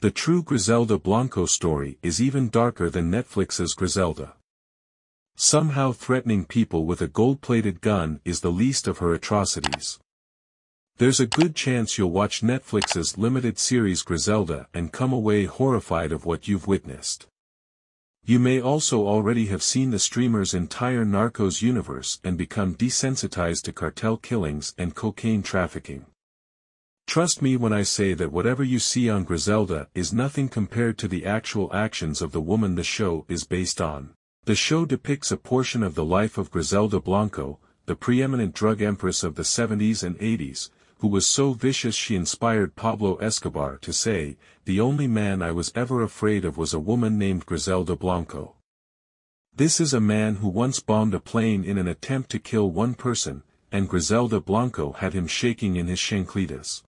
The true Griselda Blanco story is even darker than Netflix's Griselda. Somehow threatening people with a gold-plated gun is the least of her atrocities. There's a good chance you'll watch Netflix's limited series Griselda and come away horrified of what you've witnessed. You may also already have seen the streamer's entire Narcos universe and become desensitized to cartel killings and cocaine trafficking. Trust me when I say that whatever you see on Griselda is nothing compared to the actual actions of the woman the show is based on. The show depicts a portion of the life of Griselda Blanco, the preeminent drug empress of the 70s and 80s, who was so vicious she inspired Pablo Escobar to say, "The only man I was ever afraid of was a woman named Griselda Blanco." This is a man who once bombed a plane in an attempt to kill one person, and Griselda Blanco had him shaking in his chancletas.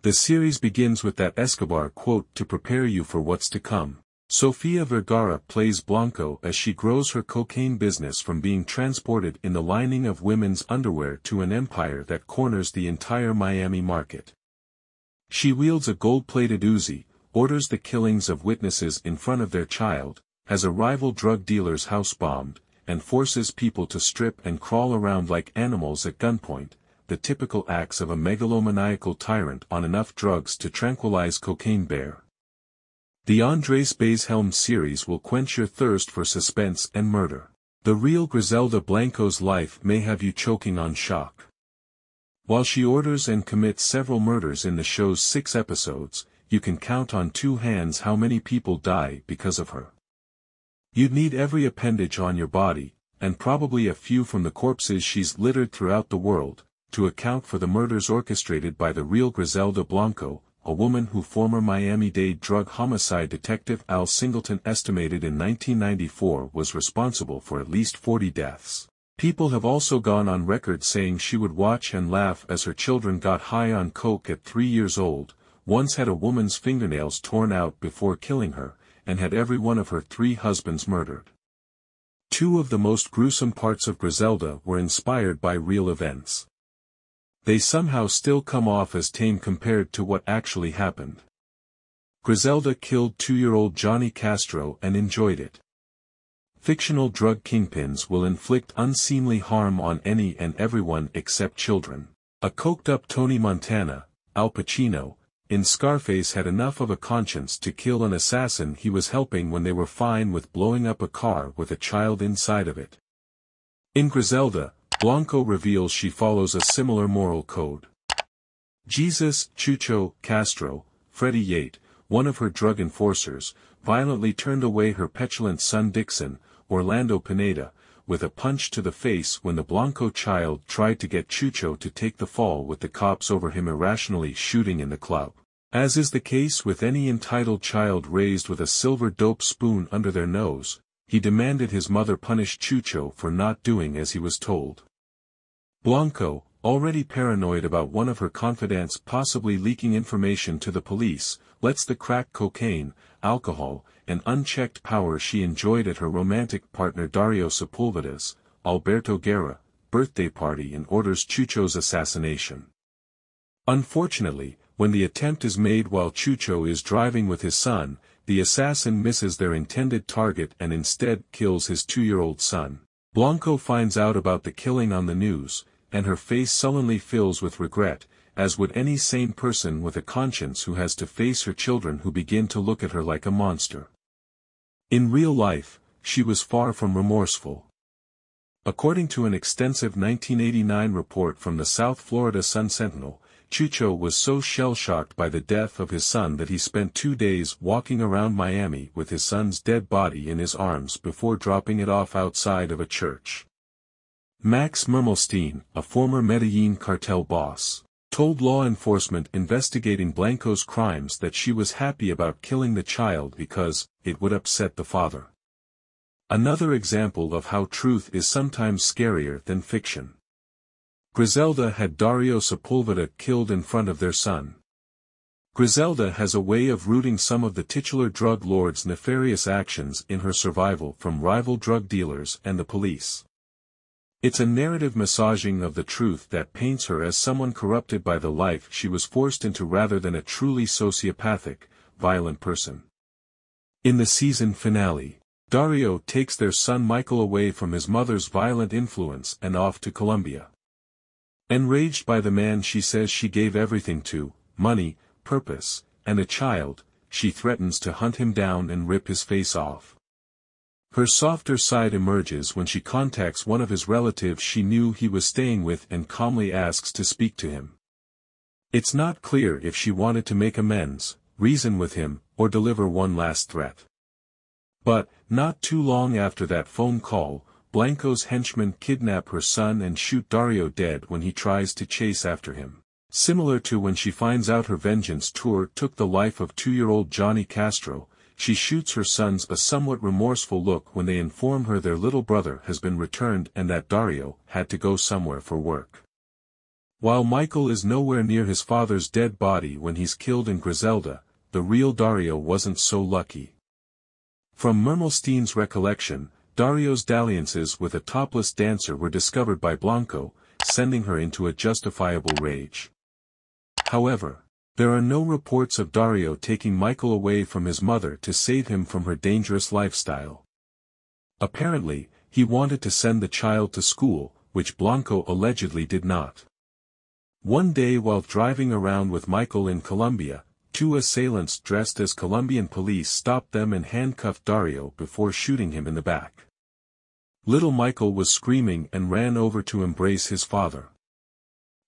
The series begins with that Escobar quote to prepare you for what's to come. Sofia Vergara plays Blanco as she grows her cocaine business from being transported in the lining of women's underwear to an empire that corners the entire Miami market. She wields a gold-plated Uzi, orders the killings of witnesses in front of their child, has a rival drug dealer's house bombed, and forces people to strip and crawl around like animals at gunpoint, the typical acts of a megalomaniacal tyrant on enough drugs to tranquilize cocaine bear. The Andres Baeshelm series will quench your thirst for suspense and murder. The real Griselda Blanco's life may have you choking on shock. While she orders and commits several murders in the show's 6 episodes, you can count on 2 hands how many people die because of her. You'd need every appendage on your body, and probably a few from the corpses she's littered throughout the world, to account for the murders orchestrated by the real Griselda Blanco, a woman who former Miami-Dade drug homicide detective Al Singleton estimated in 1994 was responsible for at least 40 deaths. People have also gone on record saying she would watch and laugh as her children got high on coke at 3 years old, once had a woman's fingernails torn out before killing her, and had every one of her 3 husbands murdered. 2 of the most gruesome parts of Griselda were inspired by real events. They somehow still come off as tame compared to what actually happened. Griselda killed 2-year-old Johnny Castro and enjoyed it. Fictional drug kingpins will inflict unseemly harm on any and everyone except children. A coked-up Tony Montana, Al Pacino, in Scarface had enough of a conscience to kill an assassin he was helping when they were fine with blowing up a car with a child inside of it. In Griselda, Blanco reveals she follows a similar moral code. Jesus, Chucho, Castro, Freddie Yate, one of her drug enforcers, violently turned away her petulant son Dixon, Orlando Pineda, with a punch to the face when the Blanco child tried to get Chucho to take the fall with the cops over him irrationally shooting in the club. As is the case with any entitled child raised with a silver dope spoon under their nose, he demanded his mother punish Chucho for not doing as he was told. Blanco, already paranoid about one of her confidants possibly leaking information to the police, lets the crack cocaine, alcohol, and unchecked power she enjoyed at her romantic partner Dario Sepulveda's, Alberto Guerra, birthday party and orders Chucho's assassination. Unfortunately, when the attempt is made while Chucho is driving with his son, the assassin misses their intended target and instead kills his 2-year-old son. Blanco finds out about the killing on the news, and her face sullenly fills with regret, as would any sane person with a conscience who has to face her children who begin to look at her like a monster. In real life, she was far from remorseful. According to an extensive 1989 report from the South Florida Sun-Sentinel, Chucho was so shell-shocked by the death of his son that he spent 2 days walking around Miami with his son's dead body in his arms before dropping it off outside of a church. Max Mermelstein, a former Medellin cartel boss, told law enforcement investigating Blanco's crimes that she was happy about killing the child because it would upset the father. Another example of how truth is sometimes scarier than fiction. Griselda had Dario Sepulveda killed in front of their son. Griselda has a way of rooting some of the titular drug lord's nefarious actions in her survival from rival drug dealers and the police. It's a narrative massaging of the truth that paints her as someone corrupted by the life she was forced into rather than a truly sociopathic, violent person. In the season finale, Dario takes their son Michael away from his mother's violent influence and off to Colombia. Enraged by the man she says she gave everything to, money, purpose, and a child, she threatens to hunt him down and rip his face off. Her softer side emerges when she contacts one of his relatives she knew he was staying with and calmly asks to speak to him. It's not clear if she wanted to make amends, reason with him, or deliver one last threat. But, not too long after that phone call, Blanco's henchmen kidnap her son and shoot Dario dead when he tries to chase after him. Similar to when she finds out her vengeance tour took the life of 2-year-old Johnny Castro, she shoots her sons a somewhat remorseful look when they inform her their little brother has been returned and that Dario had to go somewhere for work. While Michael is nowhere near his father's dead body when he's killed in Griselda, the real Dario wasn't so lucky. From Mermelstein's recollection, Dario's dalliances with a topless dancer were discovered by Blanco, sending her into a justifiable rage. However, there are no reports of Dario taking Michael away from his mother to save him from her dangerous lifestyle. Apparently, he wanted to send the child to school, which Blanco allegedly did not. One day while driving around with Michael in Colombia, 2 assailants dressed as Colombian police stopped them and handcuffed Dario before shooting him in the back. Little Michael was screaming and ran over to embrace his father.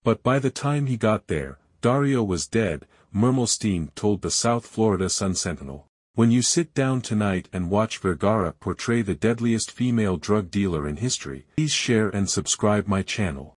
But by the time he got there, Dario was dead, Mermelstein told the South Florida Sun-Sentinel. When you sit down tonight and watch Vergara portray the deadliest female drug dealer in history, please share and subscribe my channel.